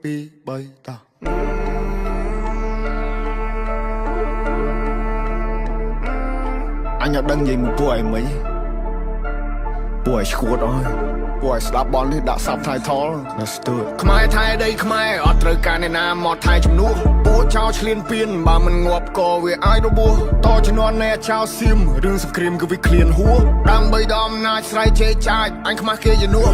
ពី3តោះអញអត់ដឹងនិយាយមួយពួកឯងមិញពួកឯងឈួតអើយពួកឯងស្ដាប់បននេះដាក់ subtitle ណាស្ទួយខ្មែរថៃដីខ្មែរអត់ត្រូវការអ្នកណាមកថៃជំនួសពួកចោលឆ្លៀនពៀនបើមិនងាប់ក៏វាអាចរបួសតជំនាន់អ្នកចោលសៀមរឿងសង្គ្រាមគឺវាឃ្លានហួរដើម្បីដល់អំណាចស្រ័យជេរចាចអញខ្មាស់គេជំនួស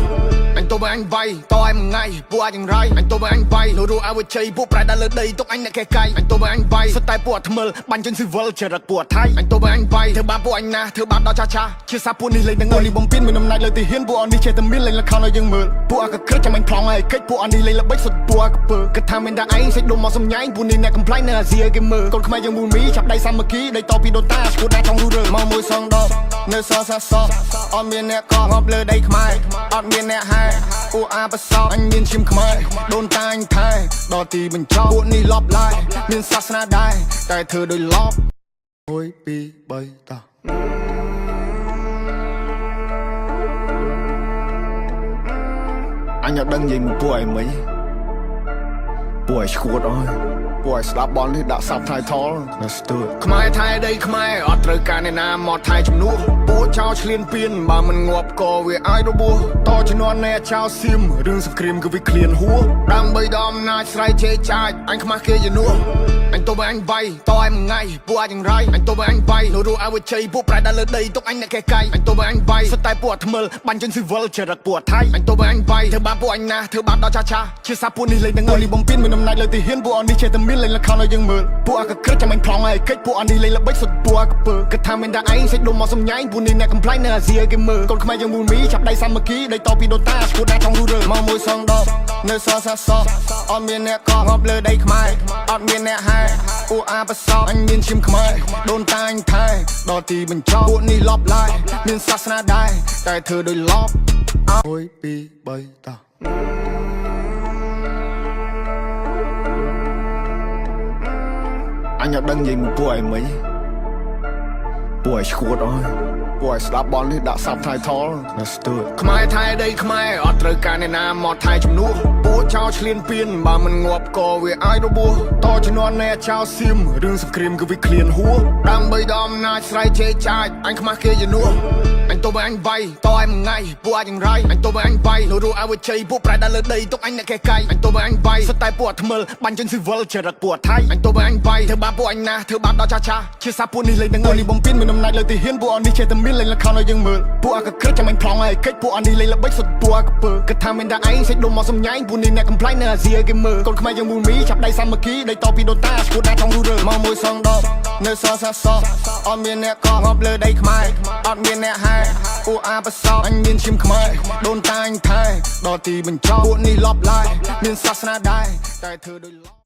អញទៅអញវាយតឯមួយថ្ងៃពួកអាចយ៉ាងไรអញទៅអញវាយលោរូអវជ័យពួកប្រែដល់លើដីទុកអញអ្នកកែកាយអញទៅអញវាយសុទ្ធតែពួកថ្មិលបាញ់ជើងស៊ីវិលចរិតពួកថៃអញទៅអញវាយធ្វើបាបពួកអញណាធ្វើបាបដល់ចាចាជាសាពួកនេះលេងនឹងនេះបំពេញមានអំណាចលើទីហ៊ានពួកអននេះចេះតែមានលេងលខោនឲ្យយើងមើលពួកអកក្រឹកចាំអញប្លង់ឲ្យកិច្ចពួកអននេះលេងល្បិចសុទ្ធពួកអកពើគិតថាមានតែឯងសេចដុំមកសំញ៉ៃពួកនេះអ្នកកំ plai នៅអាស៊ីគេមើលកូនខ្មែរយើងមូលមីចាប់ដៃសាមគ្គីដៃតពីដូនតាឈួតដាក់ចង់រੂរើមកមួយសងដបនៅសសាសអត់មានអ្នកកោងប់លើដីខ្មែរអត់មានអ្នកហែពួកអាបសោអញមានឈាមខ្មែរដូនតាអញថែដល់ទីបញ្ចប់ពួកនេះលប់ឡាយមានសាសនាដែរតែធ្វើដោយលប់1 2 3តោះអញអត់ដឹងនិយាយមួយពួកឯងមិញពួកឯងឈួតអើយពួកឯងស្ដាប់បននេះដាក់ subtitle ណាស្ទួយខ្មែរថៃដីខ្មែរអត់ត្រូវការអ្នកណាមកថៃជំនួសពួកចោលឆ្លៀនពៀនបើមិនងាប់ក៏វាអាចរបួសតជំនាន់អ្នកចោលសៀមរឿងសង្គ្រាមគឺវាឃ្លានហួរដើម្បីដល់អំណាចស្រ័យជេរចាចអញខ្មាស់គេជំនួសអញទៅអញវាយតឯមួយថ្ងៃពួកអាចយ៉ាងไรអញទៅអញវាយលោរូអវជ័យពួកប្រែដល់លើដីទុកអញអ្នកកែកាយអញទៅអញវាយសុទ្ធតែពួកថ្មិលបាញ់ជើងស៊ីវិលចរិតពួកថៃអញទៅអញវាយធ្វើបាបពួកអញណាធ្វើបាបដល់ចាចាជាសាពួកនេះលេងនឹងនេះបំពេញមានអំណាចលើទីហ៊ានពួកអននេះចេះតែមានលេងលខោនឲ្យយើងមើលពួកអកក្រឹកចាំអញប្លង់ឲ្យកិច្ចពួកអននេះលេងល្បិចសុទ្ធពួកអកពើគិតថាមានតែឯងសេចដុំមកសំញ៉ៃពួកនេះអ្នកកំ plai នៅអាស៊ីគេមើលកូនខ្មែរយើងមូលមីចាប់ដៃសាមគ្គីដៃតពីដូនតាឈួតដាក់ចង់រੂរើមកមួយសងដបនៅសសាសអត់មានអ្នកកោងប់លើដីខ្មែរអត់មានអ្នកហែពួកអាបសោអញមានឈាមខ្មែរដូនតាអញថែដល់ទីបញ្ចប់ពួកនេះលប់ឡាយមានសាសនាដែរតែធ្វើដោយលប់1 2 3តោះអញអត់ដឹងនិយាយមួយពួកឯងមិញពួកឯងឈួតអើយពួកឯងស្ដាប់បននេះដាក់ subtitle ណាស្ទួយខ្មែរថៃដីខ្មែរអត់ត្រូវការអ្នកណាមកថៃជំនួសពួកចោលឆ្លៀនពៀនបើមិនងាប់ក៏វាអាចរបួសតជំនាន់អ្នកចោលសៀមរឿងសង្គ្រាមគឺវាឃ្លានហួរដើម្បីដល់អំណាចស្រ័យជេរចាចអញខ្មាស់គេជំនួសអញទៅអញវាយតឯមួយថ្ងៃពួកអាចយ៉ាងไรអញទៅអញវាយលោរូអវជ័យពួកប្រែដល់លើដីទុកអញអ្នកកែកាយអញទៅអញវាយសុទ្ធតែពួកថ្មិលបាញ់ជើងស៊ីវិលចរិតពួកថៃអញទៅអញវាយធ្វើបាបពួកអញណាធ្វើបាបដល់ចាចាជាសាពួកនេះលេងនឹងនេះបំពេញមានអំណាចលើទីហ៊ានពួកអននេះចេះតែមានលេងលខោនឲ្យយើងមើលពួកអកក្រឹកចាំអញប្លង់ឲ្យកិច្ចពួកអននេះលេងល្បិចសុទ្ធពួកអកពើគិតថាមានតែឯងសេចដុំមកសំញ៉ៃពួកនេះអ្នកកំ plai នៅអាស៊ីគេមើលកូនខ្មែរយើងមូលមីចាប់ដៃសាមគ្គីដៃតពីដូនតាឈួតដាក់ចង់រੂរើមកមួយសងដបនៅសសាសអត់មានអ្នកកោងប់លើដីខ្មែរអត់មានអ្នកហែពួកអាបសោអញមានឈាមខ្មែរដូនតាអញថែដល់ទីបញ្ចប់ពួកនេះលប់ឡាយមានសាសនាដែរតែធ្វើដោយ